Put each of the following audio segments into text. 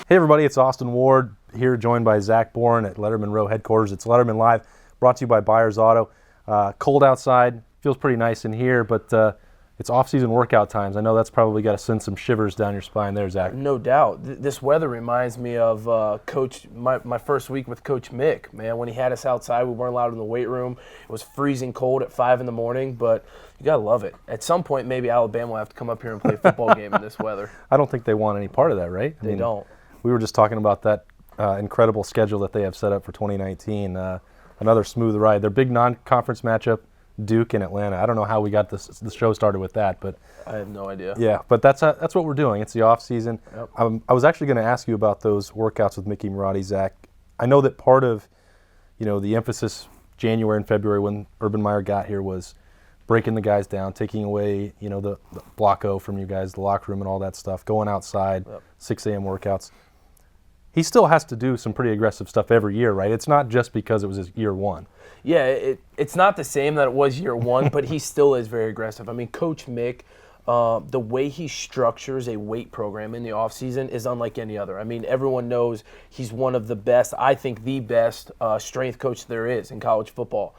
Hey everybody, it's Austin Ward here, joined by Zach Boren at Lettermen Row headquarters. It's Lettermen Live, brought to you by Buyers Auto. Cold outside, feels pretty nice in here, but it's off-season workout times. I know that's probably got to send some shivers down your spine there, Zach. No doubt. This weather reminds me of my first week with Coach Mick, man. When he had us outside, we weren't allowed in the weight room. It was freezing cold at 5 in the morning, but you got to love it. At some point, maybe Alabama will have to come up here and play a football game in this weather. I don't think they want any part of that, right? They don't. We were just talking about that incredible schedule that they have set up for 2019. Another smooth ride. Their big non-conference matchup, Duke and Atlanta. I don't know how we got the show started with that, but I have no idea. Yeah, but that's what we're doing. It's the off season. Yep. I was actually going to ask you about those workouts with Mickey Marotti, Zach. I know that part of the emphasis January and February when Urban Meyer got here was breaking the guys down, taking away the block O from you guys, the locker room and all that stuff, going outside, 6 a.m. workouts. He still has to do some pretty aggressive stuff every year, right? It's not just because it was his year one. Yeah, it's not the same that it was year one, but he still is very aggressive. I mean, Coach Mick, the way he structures a weight program in the offseason is unlike any other. I mean, everyone knows he's one of the best, I think the best strength coach there is in college football.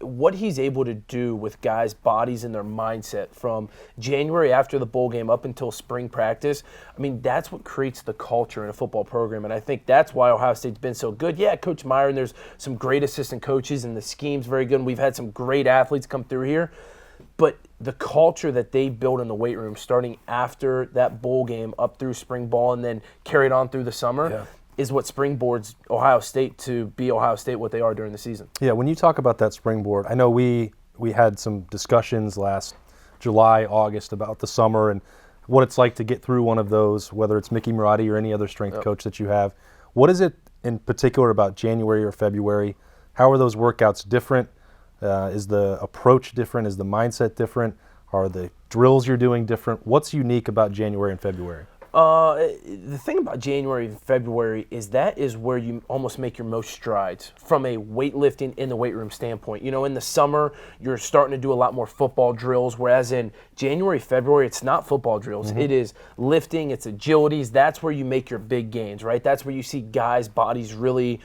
What he's able to do with guys' bodies and their mindset from January after the bowl game up until spring practice, I mean, that's what creates the culture in a football program, and I think that's why Ohio State's been so good. Yeah, Coach Meyer, and there's some great assistant coaches, and the scheme's very good, and we've had some great athletes come through here, but the culture that they build in the weight room starting after that bowl game up through spring ball and then carried on through the summer is what springboards Ohio State to be Ohio State what they are during the season. Yeah, when you talk about that springboard, I know we had some discussions last July, August about the summer and what it's like to get through one of those, whether it's Mickey Marotti or any other strength coach that you have. What is it in particular about January or February? How are those workouts different? Is the approach different? Is the mindset different? Are the drills you're doing different? What's unique about January and February? The thing about January and February is that is where you almost make your most strides from a weightlifting in the weight room standpoint. In the summer, you're starting to do a lot more football drills, whereas in January, February, it's not football drills. It is lifting, it's agilities. That's where you make your big gains, right? That's where you see guys' bodies really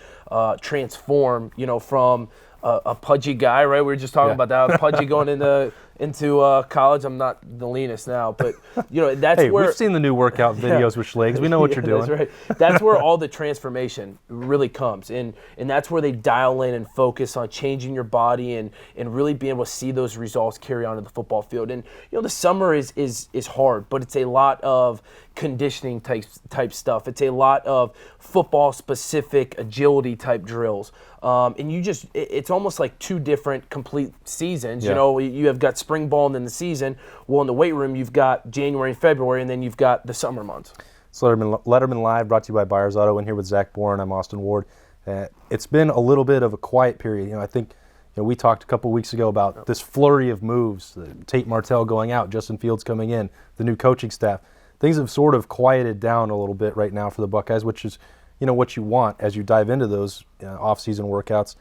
transform, from a pudgy guy, right? We were just talking about that, pudgy going into college. I'm not the leanest now, but that's where we've seen the new workout videos with Schlegs. We know what you're doing. That's right. That's where all the transformation really comes, and that's where they dial in and focus on changing your body and really being able to see those results carry on to the football field. And the summer is hard, but it's a lot of conditioning type stuff. It's a lot of football specific agility type drills. And it's almost like two different complete seasons. You have got spring ball and then the season. Well, in the weight room, you've got January and February, and then you've got the summer months. It's Lettermen Live, brought to you by Buyers Auto. And here with Zach Boren, I'm Austin Ward. It's been a little bit of a quiet period. I think we talked a couple weeks ago about this flurry of moves, Tate Martell going out, Justin Fields coming in, the new coaching staff. Things have sort of quieted down a little bit right now for the Buckeyes, which is what you want as you dive into those off-season workouts.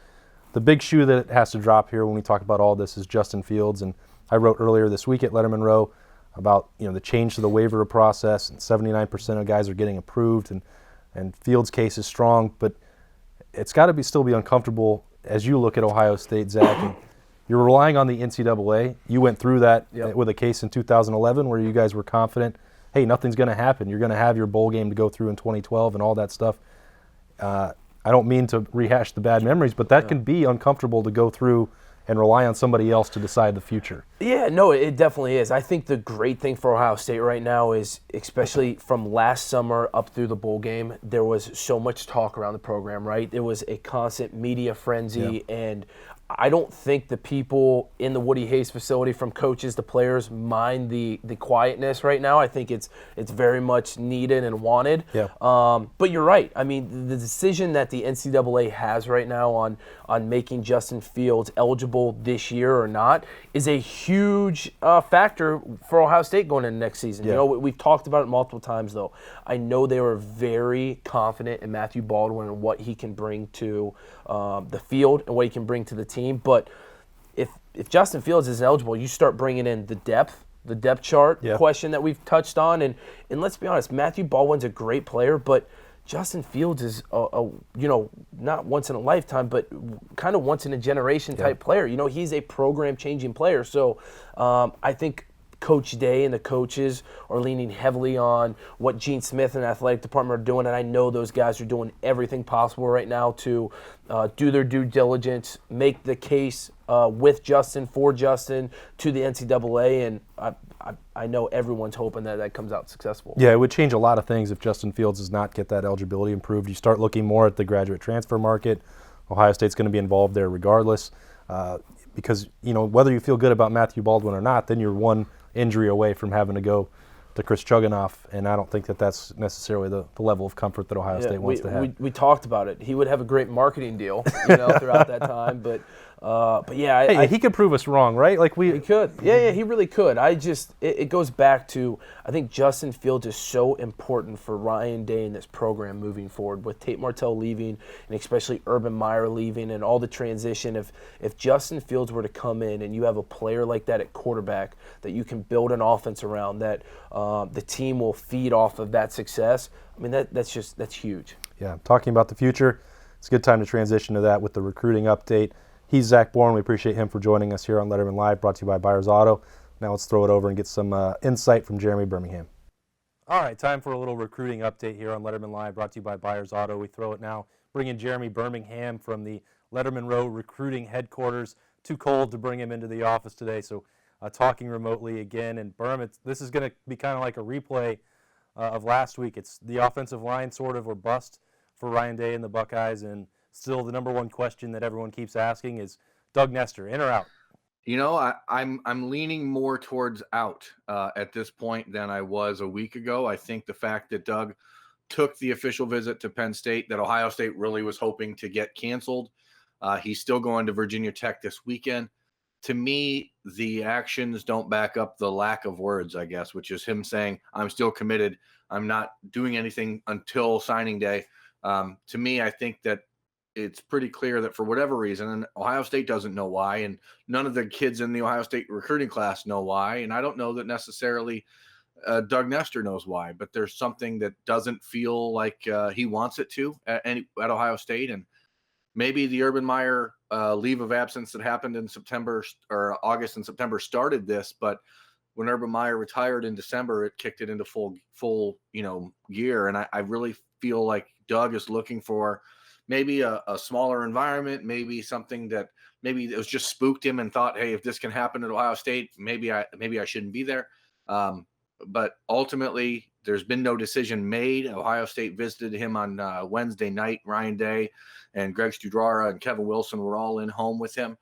The big shoe that has to drop here when we talk about all this is Justin Fields. And I wrote earlier this week at Lettermen Row about the change to the waiver process, and 79% of guys are getting approved, and Fields' case is strong, but it's got to still be uncomfortable as you look at Ohio State, Zach. And you're relying on the NCAA. You went through that with a case in 2011 where you guys were confident, hey, nothing's going to happen. You're going to have your bowl game to go through in 2012 and all that stuff. I don't mean to rehash the bad memories, but that can be uncomfortable to go through and rely on somebody else to decide the future. Yeah, no, it definitely is. I think the great thing for Ohio State right now is, especially from last summer up through the bowl game, there was so much talk around the program, right? There was a constant media frenzy, and I don't think the people in the Woody Hayes facility, from coaches to players, mind the quietness right now. I think it's very much needed and wanted. Yeah. But you're right. I mean, the decision that the NCAA has right now on making Justin Fields eligible this year or not is a huge factor for Ohio State going into next season. Yeah. We've talked about it multiple times, though. I know they were very confident in Matthew Baldwin and what he can bring to the field and what he can bring to the team. But if Justin Fields isn't eligible, you start bringing in the depth the depth chart Yep. question that we've touched on. And let's be honest, Matthew Baldwin's a great player, but Justin Fields is not once in a lifetime, but kind of once in a generation type player. He's a program changing player. So I think Coach Day and the coaches are leaning heavily on what Gene Smith and the athletic department are doing, and I know those guys are doing everything possible right now to do their due diligence, make the case with Justin, for Justin, to the NCAA, and I know everyone's hoping that comes out successful. Yeah, it would change a lot of things if Justin Fields does not get that eligibility improved. You start looking more at the graduate transfer market. Ohio State's going to be involved there regardless, because whether you feel good about Matthew Baldwin or not, then you're one injury away from having to go to Chris Chuganoff, and I don't think that that's necessarily the level of comfort that Ohio State wants to have. We talked about it. He would have a great marketing deal, throughout that time. But yeah, he could prove us wrong, right? He could. Yeah, he really could. It goes back to, I think Justin Fields is so important for Ryan Day and this program moving forward, with Tate Martell leaving and especially Urban Meyer leaving and all the transition. If Justin Fields were to come in and you have a player like that at quarterback that you can build an offense around, that the team will feed off of that success, I mean, that's huge. Yeah, talking about the future, it's a good time to transition to that with the recruiting update. He's Zach Boren. We appreciate him for joining us here on Lettermen Live, brought to you by Byers Auto. Now let's throw it over and get some insight from Jeremy Birmingham. All right, time for a little recruiting update here on Lettermen Live, brought to you by Byers Auto. We throw it now, bring in Jeremy Birmingham from the Lettermen Row recruiting headquarters. Too cold to bring him into the office today, so talking remotely again. And Birm, this is going to be kind of like a replay of last week. It's the offensive line sort of or bust for Ryan Day and the Buckeyes, and still the number one question that everyone keeps asking is Doug Nestor, in or out? I'm leaning more towards out at this point than I was a week ago. I think the fact that Doug took the official visit to Penn State that Ohio State really was hoping to get canceled. He's still going to Virginia Tech this weekend. To me, the actions don't back up the lack of words, I guess, which is him saying, I'm still committed. I'm not doing anything until signing day. To me, I think that it's pretty clear that for whatever reason, and Ohio State doesn't know why, and none of the kids in the Ohio State recruiting class know why, and I don't know that necessarily Doug Nestor knows why, but there's something that doesn't feel like he wants it to at Ohio State, and maybe the Urban Meyer leave of absence that happened in September or August and September started this, but when Urban Meyer retired in December, it kicked it into full gear, and I really feel like Doug is looking for maybe a smaller environment, maybe something that maybe it was just spooked him and thought, hey, if this can happen at Ohio State, maybe I shouldn't be there. But ultimately, there's been no decision made. Ohio State visited him on Wednesday night. Ryan Day and Greg Studrara and Kevin Wilson were all in home with him.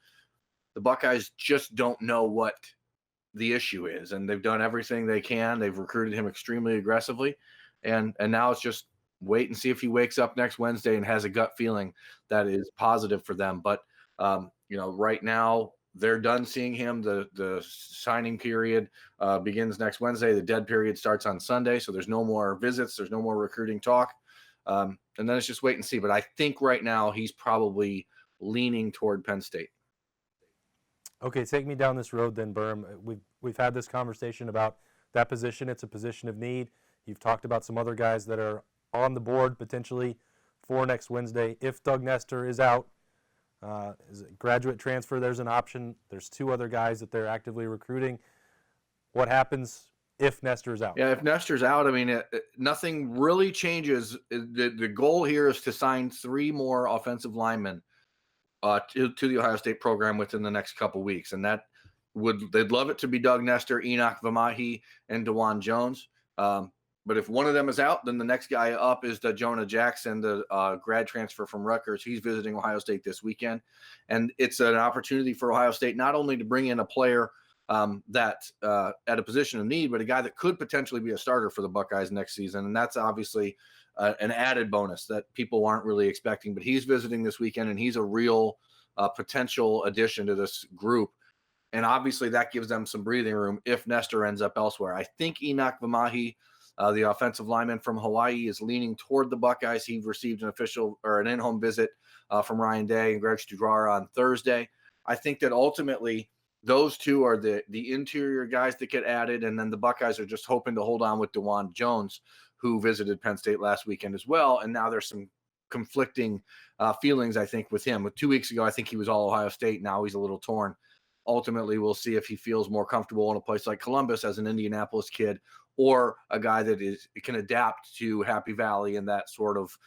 The Buckeyes just don't know what the issue is, and they've done everything they can. They've recruited him extremely aggressively, and now it's just wait and see if he wakes up next Wednesday and has a gut feeling that is positive for them. But, right now they're done seeing him. The signing period begins next Wednesday. The dead period starts on Sunday. So there's no more visits. There's no more recruiting talk. And then it's just wait and see. But I think right now he's probably leaning toward Penn State. Okay, take me down this road then, Birm. We've had this conversation about that position. It's a position of need. You've talked about some other guys that are on the board potentially for next Wednesday. If Doug Nestor is out, is it graduate transfer? There's an option. There's two other guys that they're actively recruiting. What happens if Nestor's out? Yeah, if Nestor's out, I mean, nothing really changes. The goal here is to sign 3 more offensive linemen to the Ohio State program within the next couple weeks, and they'd love it to be Doug Nestor, Enoch Vamahi, and DeJuan Jones. But if one of them is out, then the next guy up is the Jonah Jackson, the grad transfer from Rutgers. He's visiting Ohio State this weekend. And it's an opportunity for Ohio State not only to bring in a player that at a position of need, but a guy that could potentially be a starter for the Buckeyes next season. And that's obviously an added bonus that people aren't really expecting. But he's visiting this weekend, and he's a real potential addition to this group. And obviously that gives them some breathing room if Nestor ends up elsewhere. I think Enoch Vamahi, the offensive lineman from Hawaii, is leaning toward the Buckeyes. He received an in-home visit from Ryan Day and Greg Studrara on Thursday. I think that ultimately those two are the interior guys that get added, and then the Buckeyes are just hoping to hold on with DeJuan Jones, who visited Penn State last weekend as well. And now there's some conflicting feelings, I think, with him. 2 weeks ago, I think he was all Ohio State. Now he's a little torn. Ultimately, we'll see if he feels more comfortable in a place like Columbus as an Indianapolis kid, or a guy that can adapt to Happy Valley in that sort of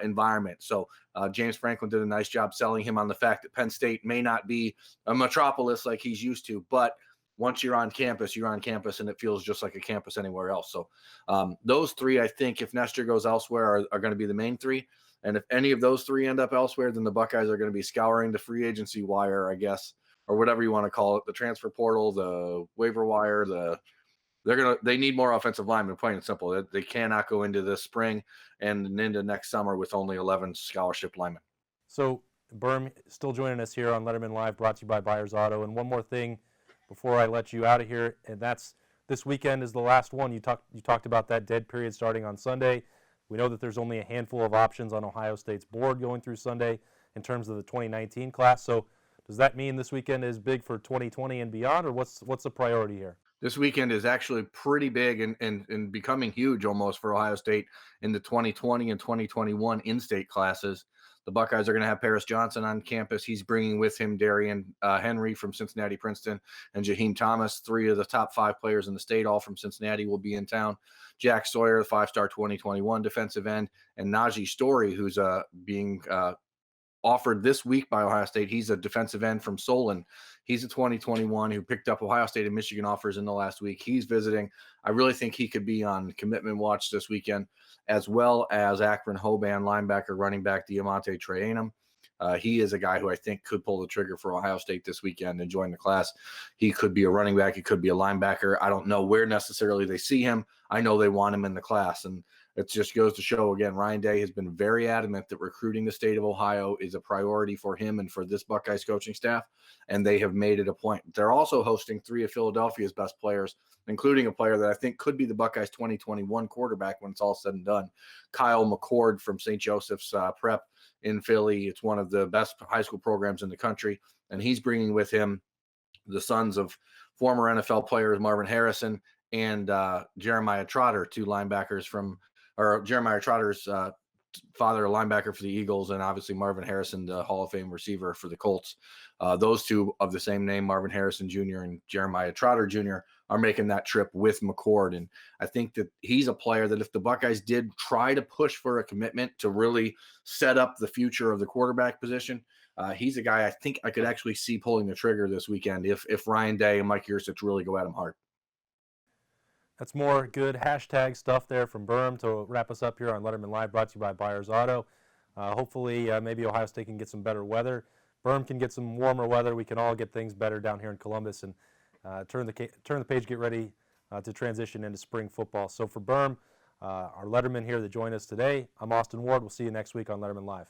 environment. So James Franklin did a nice job selling him on the fact that Penn State may not be a metropolis like he's used to, but once you're on campus, and it feels just like a campus anywhere else. So those three, I think, if Nestor goes elsewhere, are going to be the main three. And if any of those three end up elsewhere, then the Buckeyes are going to be scouring the free agency wire, I guess, or whatever you want to call it, the transfer portal, the waiver wire, they need more offensive linemen, plain and simple. They cannot go into this spring and into next summer with only 11 scholarship linemen. So Birm still joining us here on Lettermen Live, brought to you by Byers Auto. And one more thing before I let you out of here, and that's this weekend is the last one. You talked about that dead period starting on Sunday. We know that there's only a handful of options on Ohio State's board going through Sunday in terms of the 2019 class. So does that mean this weekend is big for 2020 and beyond, or what's the priority here? This weekend is actually pretty big and becoming huge almost for Ohio State in the 2020 and 2021 in-state classes. The Buckeyes are going to have Paris Johnson on campus. He's bringing with him Darian Henry from Cincinnati Princeton and Jaheim Thomas, 3 of the top 5 players in the state, all from Cincinnati, will be in town. Jack Sawyer, the 5-star 2021 defensive end, and Najee Story, who's being offered this week by Ohio State. He's a defensive end from Solon. He's a 2021 who picked up Ohio State and Michigan offers in the last week. He's visiting. I really think he could be on commitment watch this weekend, as well as Akron Hoban, linebacker, running back Diamante Trayanum. He is a guy who I think could pull the trigger for Ohio State this weekend and join the class. He could be a running back. He could be a linebacker. I don't know where necessarily they see him. I know they want him in the class. And it just goes to show, again, Ryan Day has been very adamant that recruiting the state of Ohio is a priority for him and for this Buckeyes coaching staff, and they have made it a point. They're also hosting 3 of Philadelphia's best players, including a player that I think could be the Buckeyes 2021 quarterback when it's all said and done, Kyle Mccord from St. Joseph's Prep in Philly. It's one of the best high school programs in the country, and he's bringing with him the sons of former NFL players Marvin Harrison and Jeremiah Trotter, 2 linebackers or Jeremiah Trotter's father, a linebacker for the Eagles, and obviously Marvin Harrison, the Hall of Fame receiver for the Colts. Those 2 of the same name, Marvin Harrison Jr. and Jeremiah Trotter Jr., are making that trip with Mccord. And I think that he's a player that if the Buckeyes did try to push for a commitment to really set up the future of the quarterback position, he's a guy I think I could actually see pulling the trigger this weekend if Ryan Day and Mike Yurcich really go at him hard. That's more good hashtag stuff there from Birm to wrap us up here on Lettermen Live, brought to you by Byers Auto. Hopefully, maybe Ohio State can get some better weather. Birm can get some warmer weather. We can all get things better down here in Columbus and turn the page, get ready to transition into spring football. So for Birm, our Letterman here that joined us today, I'm Austin Ward. We'll see you next week on Lettermen Live.